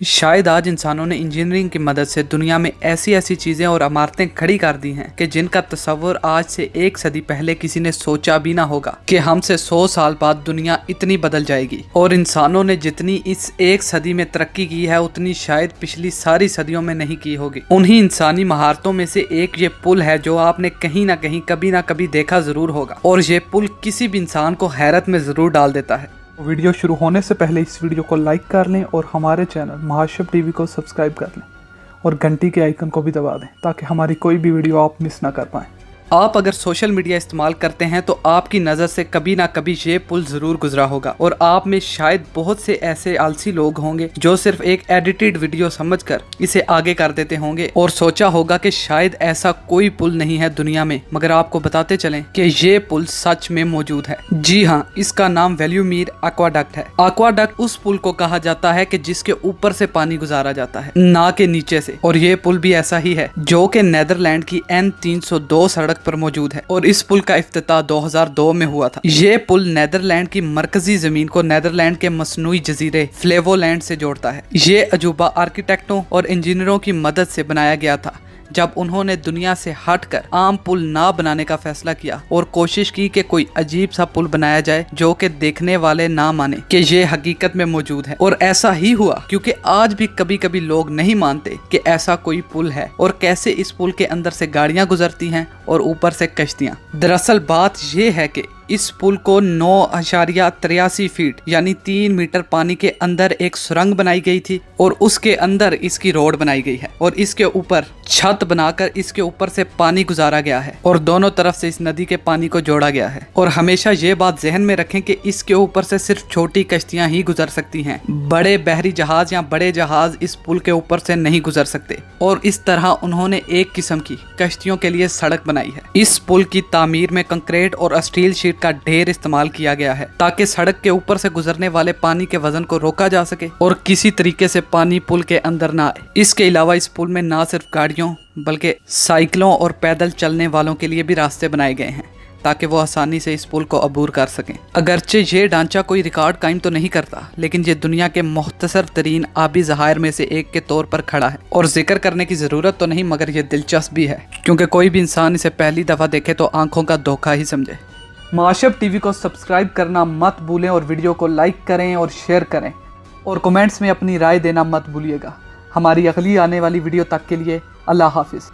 शायद आज इंसानों ने इंजीनियरिंग की मदद से दुनिया में ऐसी ऐसी चीजें और इमारतें खड़ी कर दी हैं कि जिनका तस्वर आज से एक सदी पहले किसी ने सोचा भी ना होगा कि हमसे 100 साल बाद दुनिया इतनी बदल जाएगी। और इंसानों ने जितनी इस एक सदी में तरक्की की है उतनी शायद पिछली सारी सदियों में नहीं की होगी। उन्हीं इंसानी महारतों में से एक ये पुल है जो आपने कहीं ना कहीं कभी ना कभी देखा जरूर होगा, और ये पुल किसी भी इंसान को हैरत में जरूर डाल देता है। वीडियो शुरू होने से पहले इस वीडियो को लाइक कर लें और हमारे चैनल महाशब टीवी को सब्सक्राइब कर लें और घंटी के आइकन को भी दबा दें ताकि हमारी कोई भी वीडियो आप मिस ना कर पाएं। आप अगर सोशल मीडिया इस्तेमाल करते हैं तो आपकी नज़र से कभी ना कभी ये पुल ज़रूर गुजरा होगा, और आप में शायद बहुत से ऐसे आलसी लोग होंगे जो सिर्फ एक एडिटेड वीडियो समझकर इसे आगे कर देते होंगे और सोचा होगा कि शायद ऐसा कोई पुल नहीं है दुनिया में। मगर आपको बताते चलें कि ये पुल सच में मौजूद है। जी हाँ, इसका नाम वेल्यूमीर एक्वाडक्ट है। एक्वाडक्ट उस पुल को कहा जाता है कि जिसके ऊपर से पानी गुजारा जाता है, ना कि नीचे से। और ये पुल भी ऐसा ही है जो कि नेदरलैंड की N302 सड़क पर मौजूद है, और इस पुल का इफ्तिताह 2002 में हुआ था। ये पुल नेदरलैंड की मरकजी जमीन को नेदरलैंड के मसनूई जजीरे फ्लेवोलैंड से जोड़ता है। ये अजूबा आर्किटेक्टों और इंजीनियरों की मदद से बनाया गया था जब उन्होंने दुनिया से हटकर आम पुल ना बनाने का फैसला किया और कोशिश की कि कोई अजीब सा पुल बनाया जाए जो कि देखने वाले ना माने कि ये हकीकत में मौजूद है। और ऐसा ही हुआ, क्योंकि आज भी कभी कभी लोग नहीं मानते कि ऐसा कोई पुल है और कैसे इस पुल के अंदर से गाड़ियां गुजरती हैं और ऊपर से कश्तियां। दरअसल बात ये है कि इस पुल को 9.83 फीट यानी 3 मीटर पानी के अंदर एक सुरंग बनाई गई थी, और उसके अंदर इसकी रोड बनाई गई है और इसके ऊपर छत बनाकर इसके ऊपर से पानी गुजारा गया है और दोनों तरफ से इस नदी के पानी को जोड़ा गया है। और हमेशा ये बात जहन में रखें कि इसके ऊपर से सिर्फ छोटी कश्तियां ही गुजर सकती हैं, बड़े बहरी जहाज या बड़े जहाज इस पुल के ऊपर से नहीं गुजर सकते। और इस तरह उन्होंने एक किस्म की कश्तियों के लिए सड़क बनाई है। इस पुल की तामीर में कंक्रीट और स्टील शीट का ढेर इस्तेमाल किया गया है ताकि सड़क के ऊपर से गुजरने वाले पानी के वजन को रोका जा सके और किसी तरीके से पानी पुल के अंदर ना आए। इसके अलावा इस पुल में ना सिर्फ गाड़ियों बल्कि साइकिलों और पैदल चलने वालों के लिए भी रास्ते बनाए गए हैं ताकि वो आसानी से इस पुल को अबूर कर सकें। अगरचे ये ढांचा कोई रिकॉर्ड कायम तो नहीं करता, लेकिन ये दुनिया के मुख्तसर तरीन आबी ज़हायर में से एक के तौर पर खड़ा है। और जिक्र करने की ज़रूरत तो नहीं, मगर ये दिलचस्प भी है क्योंकि कोई भी इंसान इसे पहली दफ़ा देखे तो आंखों का धोखा ही समझे। महाशब टीवी को सब्सक्राइब करना मत भूलें और वीडियो को लाइक करें और शेयर करें और कमेंट्स में अपनी राय देना मत भूलिएगा। हमारी अगली आने वाली वीडियो तक के लिए अल्लाह हाफिज़।